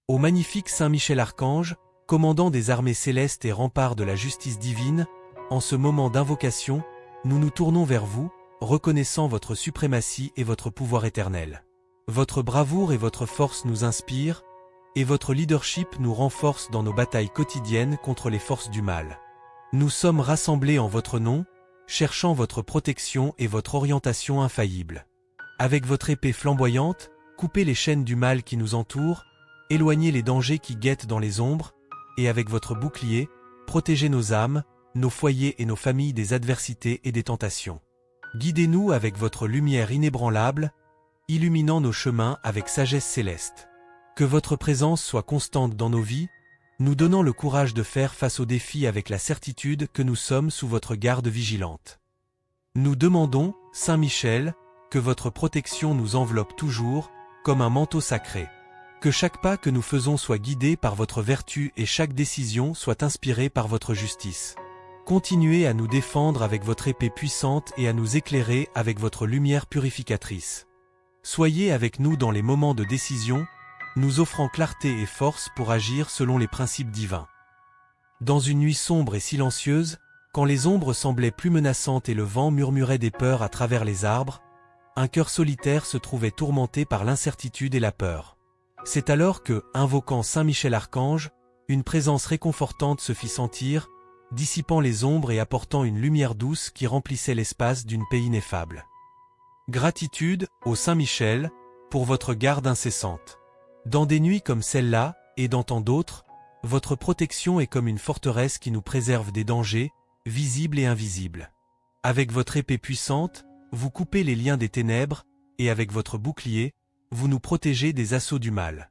Ô magnifique Saint Michel Archange, commandant des armées célestes et rempart de la justice divine, en ce moment d'invocation, nous nous tournons vers vous, reconnaissant votre suprématie et votre pouvoir éternel. Votre bravoure et votre force nous inspirent, et votre leadership nous renforce dans nos batailles quotidiennes contre les forces du mal. Nous sommes rassemblés en votre nom, cherchant votre protection et votre orientation infaillible. Avec votre épée flamboyante, coupez les chaînes du mal qui nous entourent, éloignez les dangers qui guettent dans les ombres, et avec votre bouclier, protégez nos âmes, nos foyers et nos familles des adversités et des tentations. Guidez-nous avec votre lumière inébranlable, illuminant nos chemins avec sagesse céleste. Que votre présence soit constante dans nos vies, nous donnant le courage de faire face aux défis avec la certitude que nous sommes sous votre garde vigilante. Nous demandons, Saint Michel, que votre protection nous enveloppe toujours, comme un manteau sacré. Que chaque pas que nous faisons soit guidé par votre vertu et chaque décision soit inspirée par votre justice. Continuez à nous défendre avec votre épée puissante et à nous éclairer avec votre lumière purificatrice. Soyez avec nous dans les moments de décision, nous offrant clarté et force pour agir selon les principes divins. Dans une nuit sombre et silencieuse, quand les ombres semblaient plus menaçantes et le vent murmurait des peurs à travers les arbres, un cœur solitaire se trouvait tourmenté par l'incertitude et la peur. C'est alors que, invoquant Saint Michel Archange, une présence réconfortante se fit sentir, dissipant les ombres et apportant une lumière douce qui remplissait l'espace d'une paix ineffable. Gratitude, ô Saint Michel, pour votre garde incessante. Dans des nuits comme celle-là, et dans tant d'autres, votre protection est comme une forteresse qui nous préserve des dangers, visibles et invisibles. Avec votre épée puissante, vous coupez les liens des ténèbres, et avec votre bouclier, vous nous protégez des assauts du mal.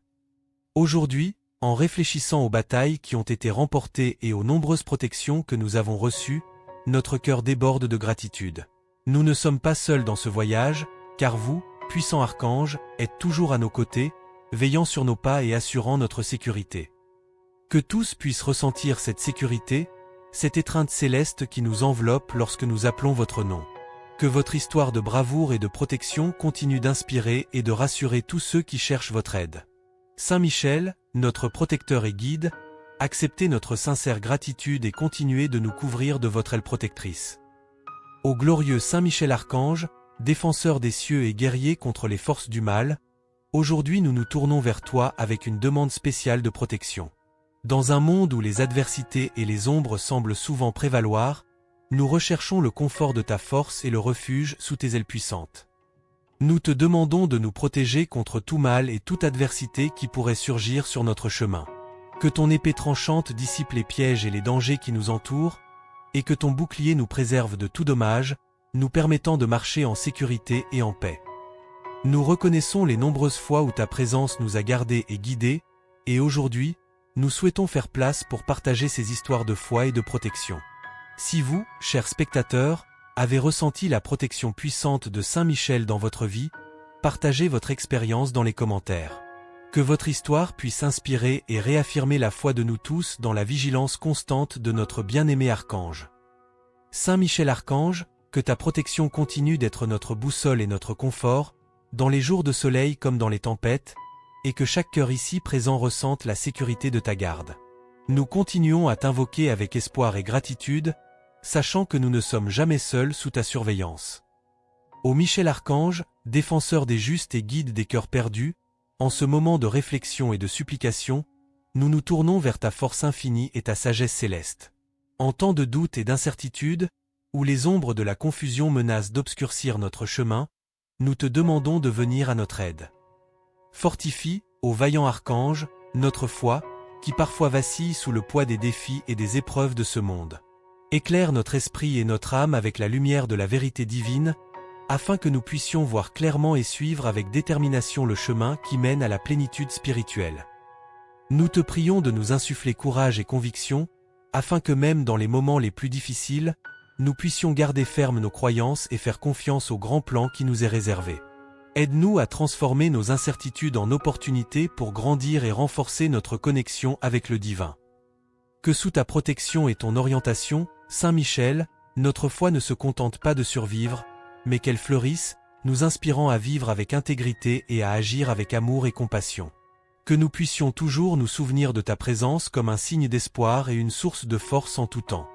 Aujourd'hui, en réfléchissant aux batailles qui ont été remportées et aux nombreuses protections que nous avons reçues, notre cœur déborde de gratitude. Nous ne sommes pas seuls dans ce voyage, car vous, puissant archange, êtes toujours à nos côtés, veillant sur nos pas et assurant notre sécurité. Que tous puissent ressentir cette sécurité, cette étreinte céleste qui nous enveloppe lorsque nous appelons votre nom. Que votre histoire de bravoure et de protection continue d'inspirer et de rassurer tous ceux qui cherchent votre aide. Saint Michel, notre protecteur et guide, acceptez notre sincère gratitude et continuez de nous couvrir de votre aile protectrice. Ô glorieux Saint Michel Archange, défenseur des cieux et guerrier contre les forces du mal, aujourd'hui nous nous tournons vers toi avec une demande spéciale de protection. Dans un monde où les adversités et les ombres semblent souvent prévaloir, nous recherchons le confort de ta force et le refuge sous tes ailes puissantes. Nous te demandons de nous protéger contre tout mal et toute adversité qui pourrait surgir sur notre chemin. Que ton épée tranchante dissipe les pièges et les dangers qui nous entourent, et que ton bouclier nous préserve de tout dommage, nous permettant de marcher en sécurité et en paix. Nous reconnaissons les nombreuses fois où ta présence nous a gardés et guidés, et aujourd'hui, nous souhaitons faire place pour partager ces histoires de foi et de protection. Si vous, chers spectateurs, avez ressenti la protection puissante de Saint Michel dans votre vie, partagez votre expérience dans les commentaires. Que votre histoire puisse inspirer et réaffirmer la foi de nous tous dans la vigilance constante de notre bien-aimé archange. Saint Michel Archange, que ta protection continue d'être notre boussole et notre confort, dans les jours de soleil comme dans les tempêtes, et que chaque cœur ici présent ressente la sécurité de ta garde. Nous continuons à t'invoquer avec espoir et gratitude, sachant que nous ne sommes jamais seuls sous ta surveillance. Ô Michel Archange, défenseur des justes et guide des cœurs perdus, en ce moment de réflexion et de supplication, nous nous tournons vers ta force infinie et ta sagesse céleste. En temps de doute et d'incertitude, où les ombres de la confusion menacent d'obscurcir notre chemin, nous te demandons de venir à notre aide. Fortifie, ô vaillant archange, notre foi, qui parfois vacille sous le poids des défis et des épreuves de ce monde. Éclaire notre esprit et notre âme avec la lumière de la vérité divine, afin que nous puissions voir clairement et suivre avec détermination le chemin qui mène à la plénitude spirituelle. Nous te prions de nous insuffler courage et conviction, afin que même dans les moments les plus difficiles, nous puissions garder ferme nos croyances et faire confiance au grand plan qui nous est réservé. Aide-nous à transformer nos incertitudes en opportunités pour grandir et renforcer notre connexion avec le divin. Que sous ta protection et ton orientation, Saint Michel, notre foi ne se contente pas de survivre, mais qu'elle fleurisse, nous inspirant à vivre avec intégrité et à agir avec amour et compassion. Que nous puissions toujours nous souvenir de ta présence comme un signe d'espoir et une source de force en tout temps.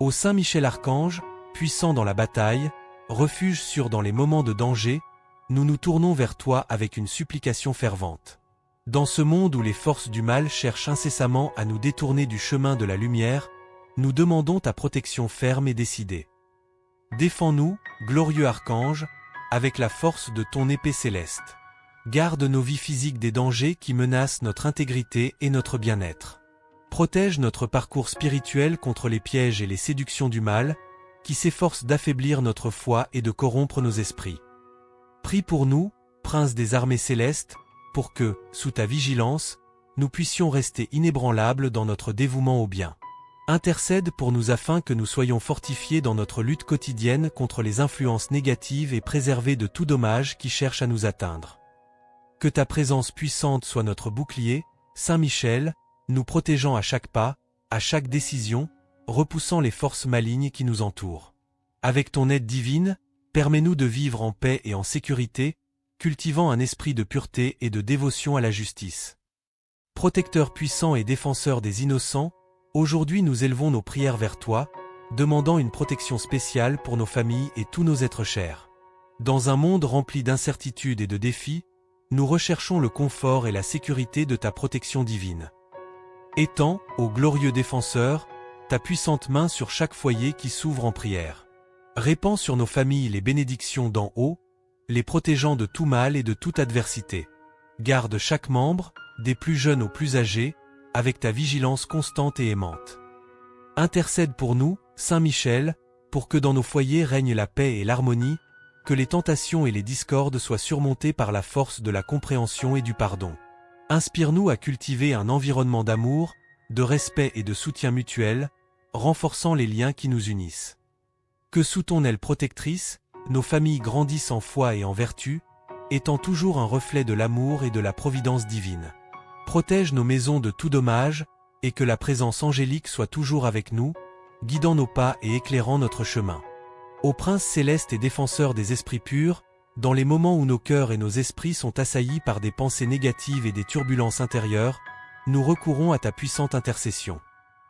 Ô Saint Michel Archange, puissant dans la bataille, refuge sûr dans les moments de danger, nous nous tournons vers toi avec une supplication fervente. Dans ce monde où les forces du mal cherchent incessamment à nous détourner du chemin de la lumière, nous demandons ta protection ferme et décidée. Défends-nous, glorieux Archange, avec la force de ton épée céleste. Garde nos vies physiques des dangers qui menacent notre intégrité et notre bien-être. Protège notre parcours spirituel contre les pièges et les séductions du mal, qui s'efforcent d'affaiblir notre foi et de corrompre nos esprits. Prie pour nous, Prince des armées célestes, pour que, sous ta vigilance, nous puissions rester inébranlables dans notre dévouement au bien. Intercède pour nous afin que nous soyons fortifiés dans notre lutte quotidienne contre les influences négatives et préservés de tout dommage qui cherche à nous atteindre. Que ta présence puissante soit notre bouclier, Saint Michel, nous protégeant à chaque pas, à chaque décision, repoussant les forces malignes qui nous entourent. Avec ton aide divine, permets-nous de vivre en paix et en sécurité, cultivant un esprit de pureté et de dévotion à la justice. Protecteur puissant et défenseur des innocents, aujourd'hui nous élevons nos prières vers toi, demandant une protection spéciale pour nos familles et tous nos êtres chers. Dans un monde rempli d'incertitudes et de défis, nous recherchons le confort et la sécurité de ta protection divine. Étends, ô glorieux défenseur, ta puissante main sur chaque foyer qui s'ouvre en prière. Répands sur nos familles les bénédictions d'en haut, les protégeant de tout mal et de toute adversité. Garde chaque membre, des plus jeunes aux plus âgés, avec ta vigilance constante et aimante. Intercède pour nous, Saint Michel, pour que dans nos foyers règne la paix et l'harmonie, que les tentations et les discordes soient surmontées par la force de la compréhension et du pardon. Inspire-nous à cultiver un environnement d'amour, de respect et de soutien mutuel, renforçant les liens qui nous unissent. Que sous ton aile protectrice, nos familles grandissent en foi et en vertu, étant toujours un reflet de l'amour et de la providence divine. Protège nos maisons de tout dommage, et que la présence angélique soit toujours avec nous, guidant nos pas et éclairant notre chemin. Ô Prince céleste et défenseur des esprits purs, dans les moments où nos cœurs et nos esprits sont assaillis par des pensées négatives et des turbulences intérieures, nous recourons à ta puissante intercession.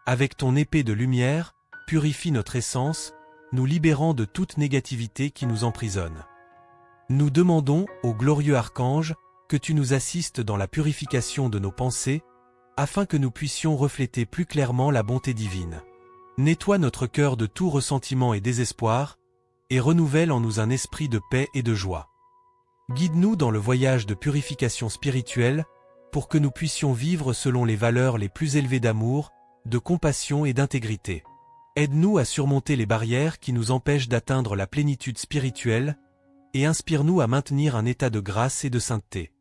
Avec ton épée de lumière, purifie notre essence, nous libérant de toute négativité qui nous emprisonne. Nous demandons, ô glorieux Archange, que tu nous assistes dans la purification de nos pensées, afin que nous puissions refléter plus clairement la bonté divine. Nettoie notre cœur de tout ressentiment et désespoir, et renouvelle en nous un esprit de paix et de joie. Guide-nous dans le voyage de purification spirituelle, pour que nous puissions vivre selon les valeurs les plus élevées d'amour, de compassion et d'intégrité. Aide-nous à surmonter les barrières qui nous empêchent d'atteindre la plénitude spirituelle, et inspire-nous à maintenir un état de grâce et de sainteté.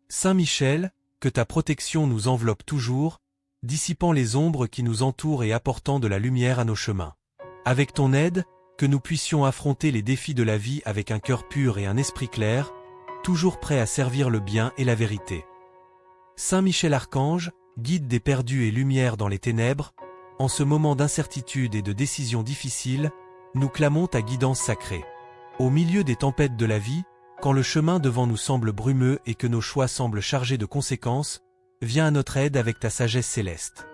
Saint Michel, que ta protection nous enveloppe toujours, dissipant les ombres qui nous entourent et apportant de la lumière à nos chemins. Avec ton aide, que nous puissions affronter les défis de la vie avec un cœur pur et un esprit clair, toujours prêt à servir le bien et la vérité. Saint Michel Archange, guide des perdus et lumière dans les ténèbres, en ce moment d'incertitude et de décisions difficiles, nous clamons ta guidance sacrée. Au milieu des tempêtes de la vie, quand le chemin devant nous semble brumeux et que nos choix semblent chargés de conséquences, viens à notre aide avec ta sagesse céleste.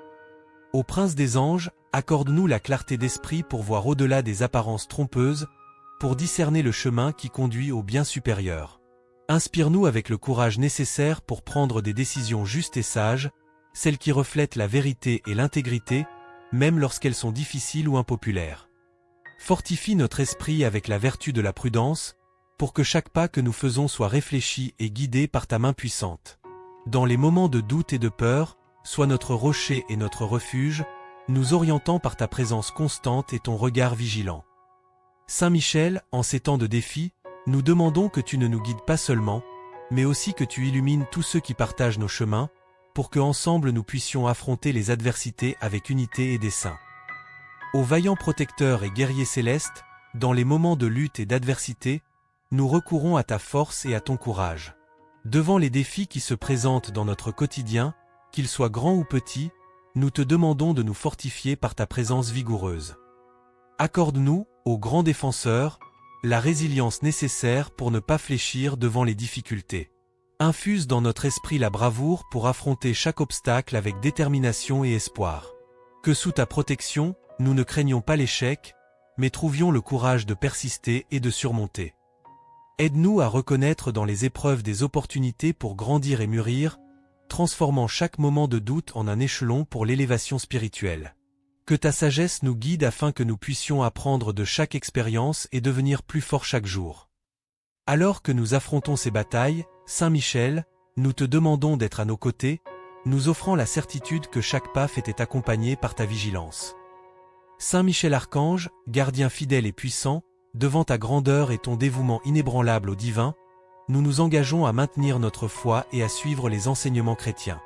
Ô Prince des anges, accorde-nous la clarté d'esprit pour voir au-delà des apparences trompeuses, pour discerner le chemin qui conduit au bien supérieur. Inspire-nous avec le courage nécessaire pour prendre des décisions justes et sages, celles qui reflètent la vérité et l'intégrité, même lorsqu'elles sont difficiles ou impopulaires. Fortifie notre esprit avec la vertu de la prudence, pour que chaque pas que nous faisons soit réfléchi et guidé par ta main puissante. Dans les moments de doute et de peur, sois notre rocher et notre refuge, nous orientant par ta présence constante et ton regard vigilant. Saint Michel, en ces temps de défi, nous demandons que tu ne nous guides pas seulement, mais aussi que tu illumines tous ceux qui partagent nos chemins, pour que ensemble nous puissions affronter les adversités avec unité et dessein. Ô vaillant protecteur et guerrier céleste, dans les moments de lutte et d'adversité, nous recourons à ta force et à ton courage. Devant les défis qui se présentent dans notre quotidien, qu'ils soient grands ou petits, nous te demandons de nous fortifier par ta présence vigoureuse. Accorde-nous, ô grand défenseur, la résilience nécessaire pour ne pas fléchir devant les difficultés. Infuse dans notre esprit la bravoure pour affronter chaque obstacle avec détermination et espoir. Que sous ta protection, nous ne craignons pas l'échec, mais trouvions le courage de persister et de surmonter. Aide-nous à reconnaître dans les épreuves des opportunités pour grandir et mûrir, transformant chaque moment de doute en un échelon pour l'élévation spirituelle. Que ta sagesse nous guide afin que nous puissions apprendre de chaque expérience et devenir plus forts chaque jour. Alors que nous affrontons ces batailles, Saint Michel, nous te demandons d'être à nos côtés, nous offrant la certitude que chaque pas fait est accompagné par ta vigilance. Saint Michel Archange, gardien fidèle et puissant, devant ta grandeur et ton dévouement inébranlable au divin, nous nous engageons à maintenir notre foi et à suivre les enseignements chrétiens.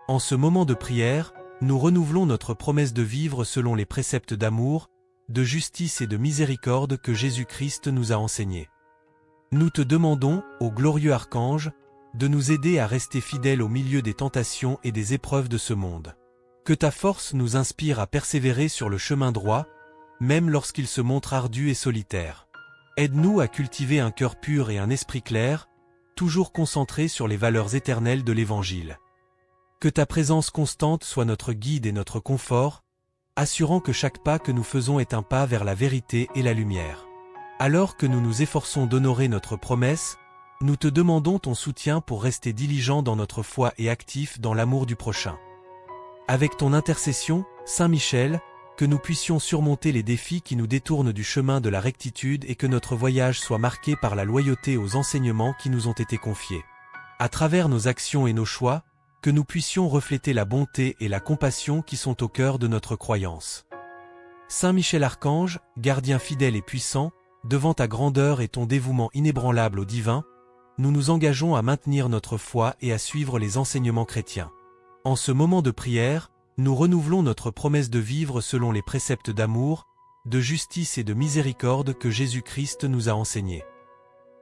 En ce moment de prière, nous renouvelons notre promesse de vivre selon les préceptes d'amour, de justice et de miséricorde que Jésus-Christ nous a enseignés. Nous te demandons, ô glorieux Archange, de nous aider à rester fidèles au milieu des tentations et des épreuves de ce monde. Que ta force nous inspire à persévérer sur le chemin droit, même lorsqu'il se montre ardu et solitaire. Aide-nous à cultiver un cœur pur et un esprit clair, toujours concentrés sur les valeurs éternelles de l'Évangile. Que ta présence constante soit notre guide et notre confort, assurant que chaque pas que nous faisons est un pas vers la vérité et la lumière. Alors que nous nous efforçons d'honorer notre promesse, nous te demandons ton soutien pour rester diligents dans notre foi et actifs dans l'amour du prochain. Avec ton intercession, Saint Michel, que nous puissions surmonter les défis qui nous détournent du chemin de la rectitude et que notre voyage soit marqué par la loyauté aux enseignements qui nous ont été confiés. À travers nos actions et nos choix, que nous puissions refléter la bonté et la compassion qui sont au cœur de notre croyance. Saint Michel Archange, gardien fidèle et puissant, devant ta grandeur et ton dévouement inébranlable au divin, nous nous engageons à maintenir notre foi et à suivre les enseignements chrétiens. En ce moment de prière, nous renouvelons notre promesse de vivre selon les préceptes d'amour, de justice et de miséricorde que Jésus-Christ nous a enseignés.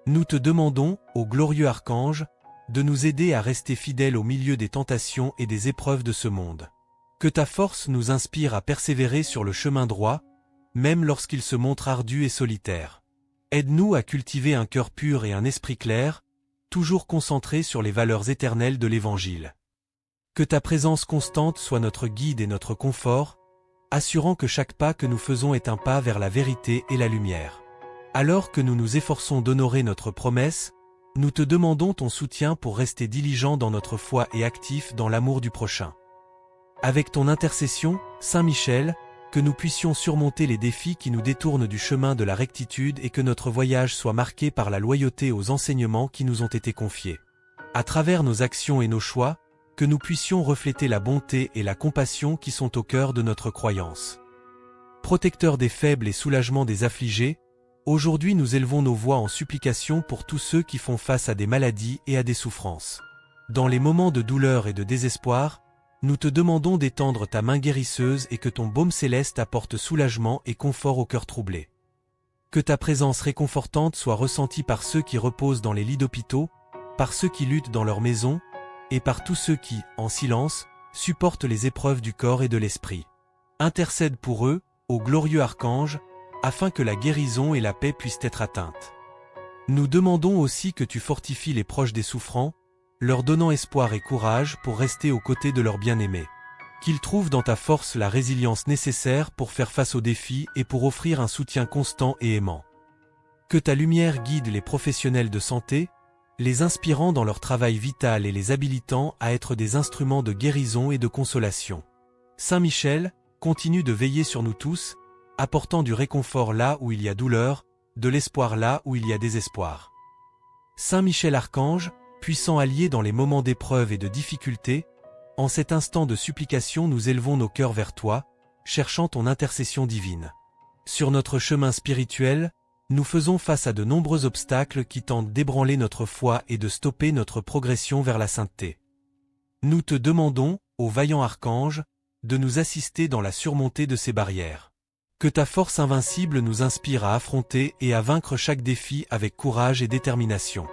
Nous te demandons, ô glorieux Archange, de nous aider à rester fidèles au milieu des tentations et des épreuves de ce monde. Que ta force nous inspire à persévérer sur le chemin droit, même lorsqu'il se montre ardu et solitaire. Aide-nous à cultiver un cœur pur et un esprit clair, toujours concentrés sur les valeurs éternelles de l'Évangile. Que ta présence constante soit notre guide et notre confort, assurant que chaque pas que nous faisons est un pas vers la vérité et la lumière. Alors que nous nous efforçons d'honorer notre promesse, nous te demandons ton soutien pour rester diligents dans notre foi et actifs dans l'amour du prochain. Avec ton intercession, Saint Michel, que nous puissions surmonter les défis qui nous détournent du chemin de la rectitude et que notre voyage soit marqué par la loyauté aux enseignements qui nous ont été confiés. À travers nos actions et nos choix, que nous puissions refléter la bonté et la compassion qui sont au cœur de notre croyance. Protecteur des faibles et soulagement des affligés, aujourd'hui nous élevons nos voix en supplication pour tous ceux qui font face à des maladies et à des souffrances. Dans les moments de douleur et de désespoir, nous te demandons d'étendre ta main guérisseuse et que ton baume céleste apporte soulagement et confort au cœur troublé. Que ta présence réconfortante soit ressentie par ceux qui reposent dans les lits d'hôpitaux, par ceux qui luttent dans leur maison, et par tous ceux qui, en silence, supportent les épreuves du corps et de l'esprit. Intercède pour eux, ô glorieux Archange, afin que la guérison et la paix puissent être atteintes. Nous demandons aussi que tu fortifies les proches des souffrants, leur donnant espoir et courage pour rester aux côtés de leurs bien-aimés. Qu'ils trouvent dans ta force la résilience nécessaire pour faire face aux défis et pour offrir un soutien constant et aimant. Que ta lumière guide les professionnels de santé, les inspirant dans leur travail vital et les habilitant à être des instruments de guérison et de consolation. Saint Michel, continue de veiller sur nous tous, apportant du réconfort là où il y a douleur, de l'espoir là où il y a désespoir. Saint Michel Archange, puissant allié dans les moments d'épreuve et de difficulté, en cet instant de supplication nous élevons nos cœurs vers toi, cherchant ton intercession divine. Sur notre chemin spirituel, nous faisons face à de nombreux obstacles qui tentent d'ébranler notre foi et de stopper notre progression vers la sainteté. Nous te demandons, ô vaillant archange, de nous assister dans la surmontée de ces barrières. Que ta force invincible nous inspire à affronter et à vaincre chaque défi avec courage et détermination.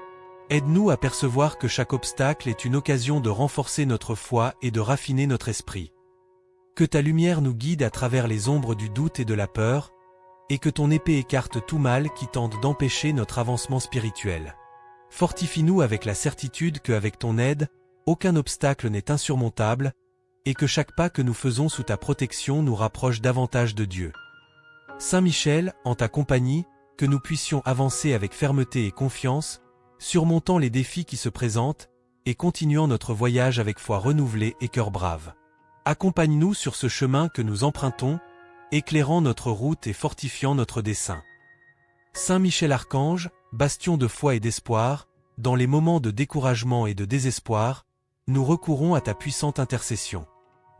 Aide-nous à percevoir que chaque obstacle est une occasion de renforcer notre foi et de raffiner notre esprit. Que ta lumière nous guide à travers les ombres du doute et de la peur, et que ton épée écarte tout mal qui tente d'empêcher notre avancement spirituel. Fortifie-nous avec la certitude qu'avec ton aide, aucun obstacle n'est insurmontable, et que chaque pas que nous faisons sous ta protection nous rapproche davantage de Dieu. Saint Michel, en ta compagnie, que nous puissions avancer avec fermeté et confiance, surmontant les défis qui se présentent, et continuant notre voyage avec foi renouvelée et cœur brave. Accompagne-nous sur ce chemin que nous empruntons, éclairant notre route et fortifiant notre dessein. Saint Michel Archange, bastion de foi et d'espoir, dans les moments de découragement et de désespoir, nous recourons à ta puissante intercession.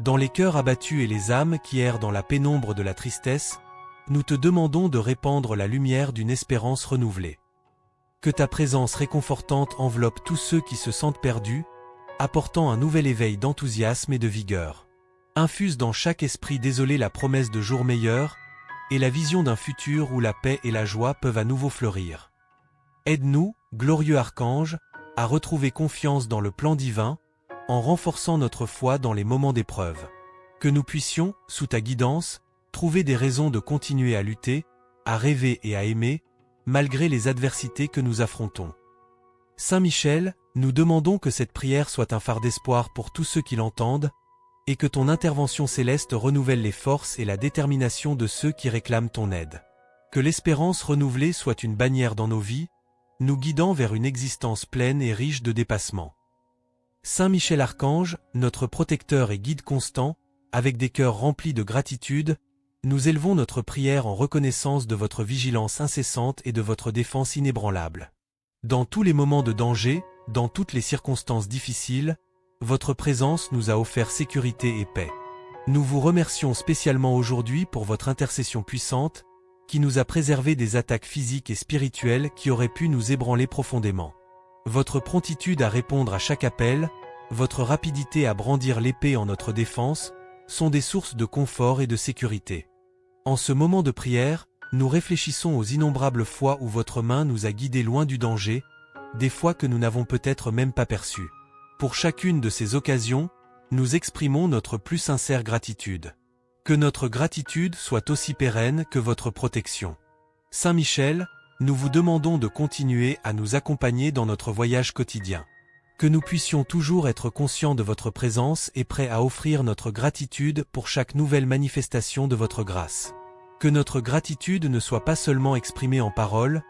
Dans les cœurs abattus et les âmes qui errent dans la pénombre de la tristesse, nous te demandons de répandre la lumière d'une espérance renouvelée. Que ta présence réconfortante enveloppe tous ceux qui se sentent perdus, apportant un nouvel éveil d'enthousiasme et de vigueur. Infuse dans chaque esprit désolé la promesse de jours meilleurs, et la vision d'un futur où la paix et la joie peuvent à nouveau fleurir. Aide-nous, glorieux archange, à retrouver confiance dans le plan divin, en renforçant notre foi dans les moments d'épreuve. Que nous puissions, sous ta guidance, trouver des raisons de continuer à lutter, à rêver et à aimer, malgré les adversités que nous affrontons. Saint Michel, nous demandons que cette prière soit un phare d'espoir pour tous ceux qui l'entendent, et que ton intervention céleste renouvelle les forces et la détermination de ceux qui réclament ton aide. Que l'espérance renouvelée soit une bannière dans nos vies, nous guidant vers une existence pleine et riche de dépassement. Saint Michel Archange, notre protecteur et guide constant, avec des cœurs remplis de gratitude, nous élevons notre prière en reconnaissance de votre vigilance incessante et de votre défense inébranlable. Dans tous les moments de danger, dans toutes les circonstances difficiles, votre présence nous a offert sécurité et paix. Nous vous remercions spécialement aujourd'hui pour votre intercession puissante, qui nous a préservés des attaques physiques et spirituelles qui auraient pu nous ébranler profondément. Votre promptitude à répondre à chaque appel, votre rapidité à brandir l'épée en notre défense, sont des sources de confort et de sécurité. En ce moment de prière, nous réfléchissons aux innombrables fois où votre main nous a guidés loin du danger, des fois que nous n'avons peut-être même pas perçues. Pour chacune de ces occasions, nous exprimons notre plus sincère gratitude. Que notre gratitude soit aussi pérenne que votre protection. Saint Michel, nous vous demandons de continuer à nous accompagner dans notre voyage quotidien. Que nous puissions toujours être conscients de votre présence et prêts à offrir notre gratitude pour chaque nouvelle manifestation de votre grâce. Que notre gratitude ne soit pas seulement exprimée en paroles,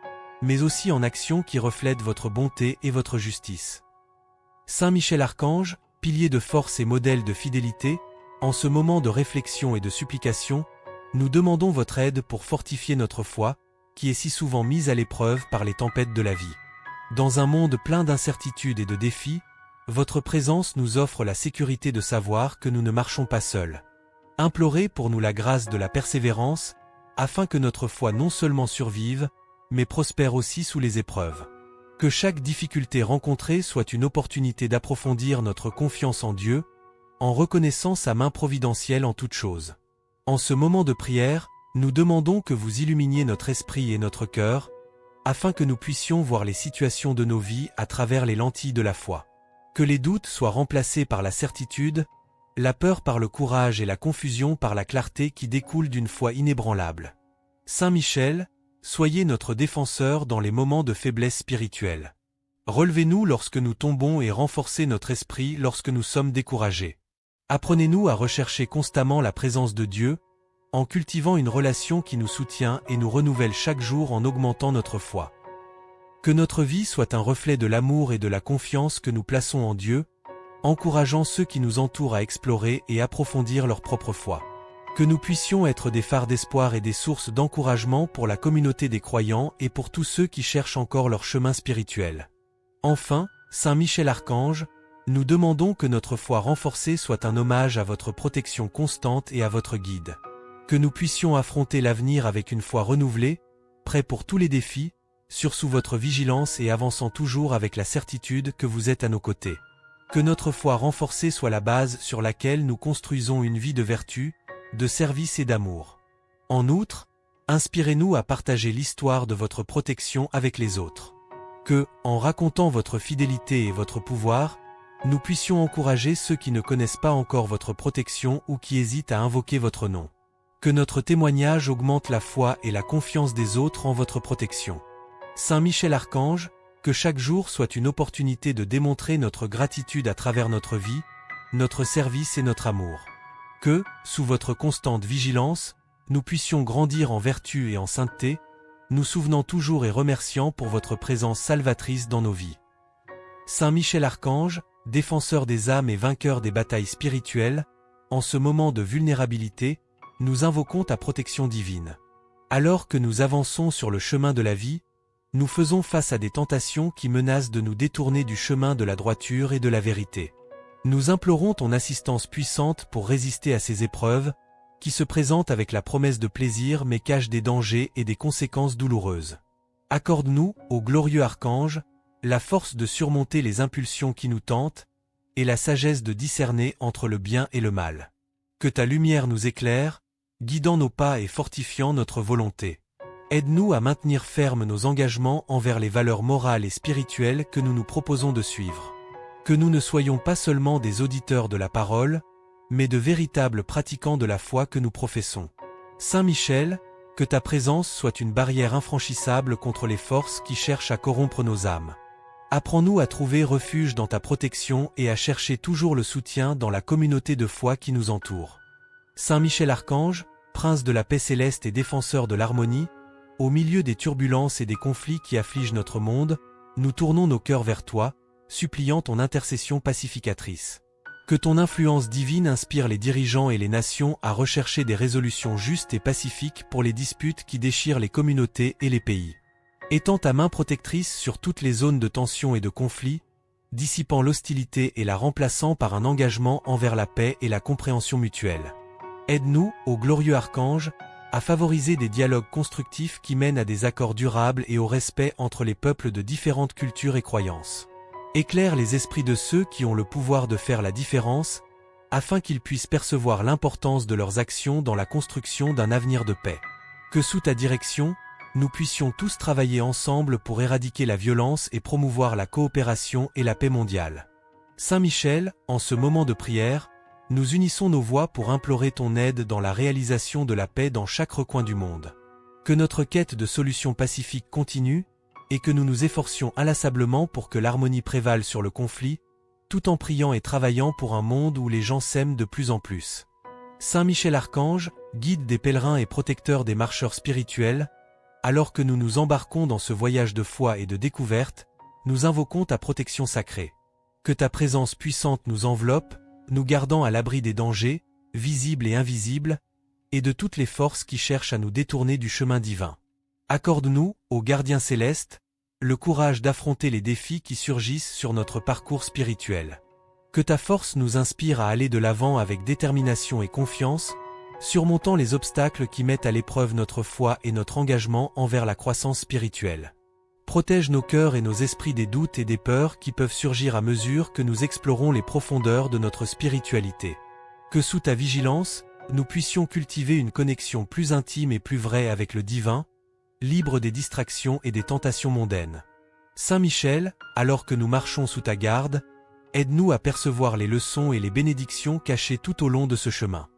mais aussi en actions qui reflètent votre bonté et votre justice. Saint Michel Archange, pilier de force et modèle de fidélité, en ce moment de réflexion et de supplication, nous demandons votre aide pour fortifier notre foi, qui est si souvent mise à l'épreuve par les tempêtes de la vie. Dans un monde plein d'incertitudes et de défis, votre présence nous offre la sécurité de savoir que nous ne marchons pas seuls. Implorez pour nous la grâce de la persévérance, afin que notre foi non seulement survive, mais prospère aussi sous les épreuves. Que chaque difficulté rencontrée soit une opportunité d'approfondir notre confiance en Dieu, en reconnaissant sa main providentielle en toutes choses. En ce moment de prière, nous demandons que vous illuminiez notre esprit et notre cœur, afin que nous puissions voir les situations de nos vies à travers les lentilles de la foi. Que les doutes soient remplacés par la certitude, la peur par le courage et la confusion par la clarté qui découle d'une foi inébranlable. Saint Michel, soyez notre défenseur dans les moments de faiblesse spirituelle. Relevez-nous lorsque nous tombons et renforcez notre esprit lorsque nous sommes découragés. Apprenez-nous à rechercher constamment la présence de Dieu, en cultivant une relation qui nous soutient et nous renouvelle chaque jour en augmentant notre foi. Que notre vie soit un reflet de l'amour et de la confiance que nous plaçons en Dieu, encourageant ceux qui nous entourent à explorer et approfondir leur propre foi. Que nous puissions être des phares d'espoir et des sources d'encouragement pour la communauté des croyants et pour tous ceux qui cherchent encore leur chemin spirituel. Enfin, Saint Michel Archange, nous demandons que notre foi renforcée soit un hommage à votre protection constante et à votre guide. Que nous puissions affronter l'avenir avec une foi renouvelée, prêts pour tous les défis, sous votre vigilance et avançant toujours avec la certitude que vous êtes à nos côtés. Que notre foi renforcée soit la base sur laquelle nous construisons une vie de vertu, de service et d'amour. En outre, inspirez-nous à partager l'histoire de votre protection avec les autres. Que, en racontant votre fidélité et votre pouvoir, nous puissions encourager ceux qui ne connaissent pas encore votre protection ou qui hésitent à invoquer votre nom. Que notre témoignage augmente la foi et la confiance des autres en votre protection. Saint Michel Archange, Que chaque jour soit une opportunité de démontrer notre gratitude à travers notre vie, notre service et notre amour. Que, sous votre constante vigilance, nous puissions grandir en vertu et en sainteté, nous souvenant toujours et remerciant pour votre présence salvatrice dans nos vies. Saint Michel Archange, défenseur des âmes et vainqueur des batailles spirituelles, en ce moment de vulnérabilité, nous invoquons ta protection divine. Alors que nous avançons sur le chemin de la vie, nous faisons face à des tentations qui menacent de nous détourner du chemin de la droiture et de la vérité. Nous implorons ton assistance puissante pour résister à ces épreuves, qui se présentent avec la promesse de plaisir mais cachent des dangers et des conséquences douloureuses. Accorde-nous, ô glorieux archange, la force de surmonter les impulsions qui nous tentent, et la sagesse de discerner entre le bien et le mal. Que ta lumière nous éclaire, guidant nos pas et fortifiant notre volonté. Aide-nous à maintenir fermes nos engagements envers les valeurs morales et spirituelles que nous nous proposons de suivre. Que nous ne soyons pas seulement des auditeurs de la parole, mais de véritables pratiquants de la foi que nous professons. Saint Michel, que ta présence soit une barrière infranchissable contre les forces qui cherchent à corrompre nos âmes. Apprends-nous à trouver refuge dans ta protection et à chercher toujours le soutien dans la communauté de foi qui nous entoure. Saint Michel Archange, prince de la paix céleste et défenseur de l'harmonie, au milieu des turbulences et des conflits qui affligent notre monde, nous tournons nos cœurs vers toi, suppliant ton intercession pacificatrice. Que ton influence divine inspire les dirigeants et les nations à rechercher des résolutions justes et pacifiques pour les disputes qui déchirent les communautés et les pays. Étends ta main protectrice sur toutes les zones de tension et de conflit, dissipant l'hostilité et la remplaçant par un engagement envers la paix et la compréhension mutuelle. Aide-nous, ô glorieux archange, à favoriser des dialogues constructifs qui mènent à des accords durables et au respect entre les peuples de différentes cultures et croyances. Éclaire les esprits de ceux qui ont le pouvoir de faire la différence, afin qu'ils puissent percevoir l'importance de leurs actions dans la construction d'un avenir de paix. Que sous ta direction, nous puissions tous travailler ensemble pour éradiquer la violence et promouvoir la coopération et la paix mondiale. Saint Michel, en ce moment de prière, nous unissons nos voix pour implorer ton aide dans la réalisation de la paix dans chaque recoin du monde. Que notre quête de solutions pacifiques continue, et que nous nous efforcions inlassablement pour que l'harmonie prévale sur le conflit, tout en priant et travaillant pour un monde où les gens s'aiment de plus en plus. Saint Michel Archange, guide des pèlerins et protecteur des marcheurs spirituels, alors que nous nous embarquons dans ce voyage de foi et de découverte, nous invoquons ta protection sacrée. Que ta présence puissante nous enveloppe, nous gardant à l'abri des dangers, visibles et invisibles, et de toutes les forces qui cherchent à nous détourner du chemin divin. Accorde-nous, ô gardien céleste, le courage d'affronter les défis qui surgissent sur notre parcours spirituel. Que ta force nous inspire à aller de l'avant avec détermination et confiance, surmontant les obstacles qui mettent à l'épreuve notre foi et notre engagement envers la croissance spirituelle. Protège nos cœurs et nos esprits des doutes et des peurs qui peuvent surgir à mesure que nous explorons les profondeurs de notre spiritualité. Que sous ta vigilance, nous puissions cultiver une connexion plus intime et plus vraie avec le divin, libre des distractions et des tentations mondaines. Saint Michel, alors que nous marchons sous ta garde, aide-nous à percevoir les leçons et les bénédictions cachées tout au long de ce chemin.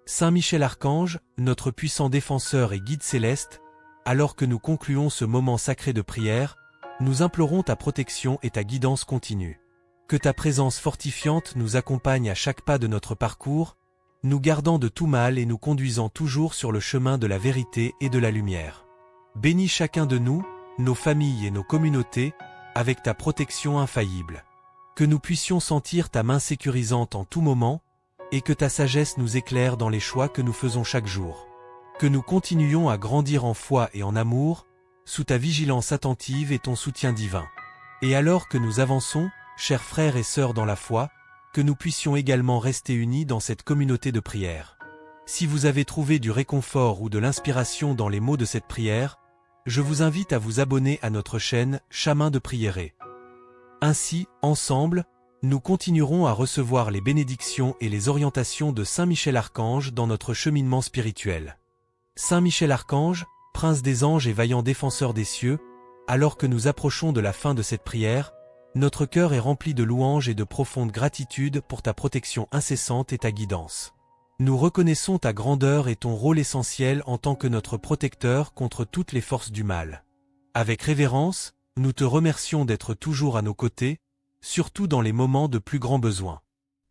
Saint Michel Archange, notre puissant défenseur et guide céleste, alors que nous concluons ce moment sacré de prière, nous implorons ta protection et ta guidance continue. Que ta présence fortifiante nous accompagne à chaque pas de notre parcours, nous gardant de tout mal et nous conduisant toujours sur le chemin de la vérité et de la lumière. Bénis chacun de nous, nos familles et nos communautés, avec ta protection infaillible. Que nous puissions sentir ta main sécurisante en tout moment, et que ta sagesse nous éclaire dans les choix que nous faisons chaque jour. Que nous continuions à grandir en foi et en amour, sous ta vigilance attentive et ton soutien divin. Et alors que nous avançons, chers frères et sœurs dans la foi, que nous puissions également rester unis dans cette communauté de prière. Si vous avez trouvé du réconfort ou de l'inspiration dans les mots de cette prière, je vous invite à vous abonner à notre chaîne Chemin de Prière. Ainsi, ensemble, nous continuerons à recevoir les bénédictions et les orientations de Saint Michel Archange dans notre cheminement spirituel. Saint Michel Archange, prince des anges et vaillant défenseur des cieux, alors que nous approchons de la fin de cette prière, notre cœur est rempli de louanges et de profonde gratitude pour ta protection incessante et ta guidance. Nous reconnaissons ta grandeur et ton rôle essentiel en tant que notre protecteur contre toutes les forces du mal. Avec révérence, nous te remercions d'être toujours à nos côtés, surtout dans les moments de plus grand besoin.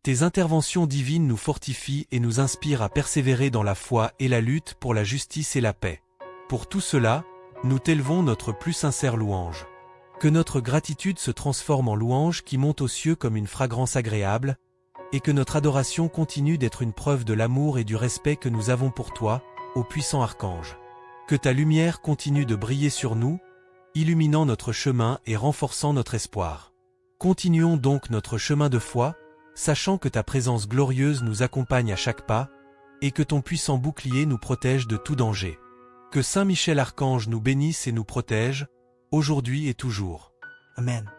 Tes interventions divines nous fortifient et nous inspirent à persévérer dans la foi et la lutte pour la justice et la paix. Pour tout cela, nous t'élevons notre plus sincère louange. Que notre gratitude se transforme en louange qui monte aux cieux comme une fragrance agréable, et que notre adoration continue d'être une preuve de l'amour et du respect que nous avons pour toi, ô puissant archange. Que ta lumière continue de briller sur nous, illuminant notre chemin et renforçant notre espoir. Continuons donc notre chemin de foi, sachant que ta présence glorieuse nous accompagne à chaque pas, et que ton puissant bouclier nous protège de tout danger. Que Saint Michel Archange nous bénisse et nous protège, aujourd'hui et toujours. Amen.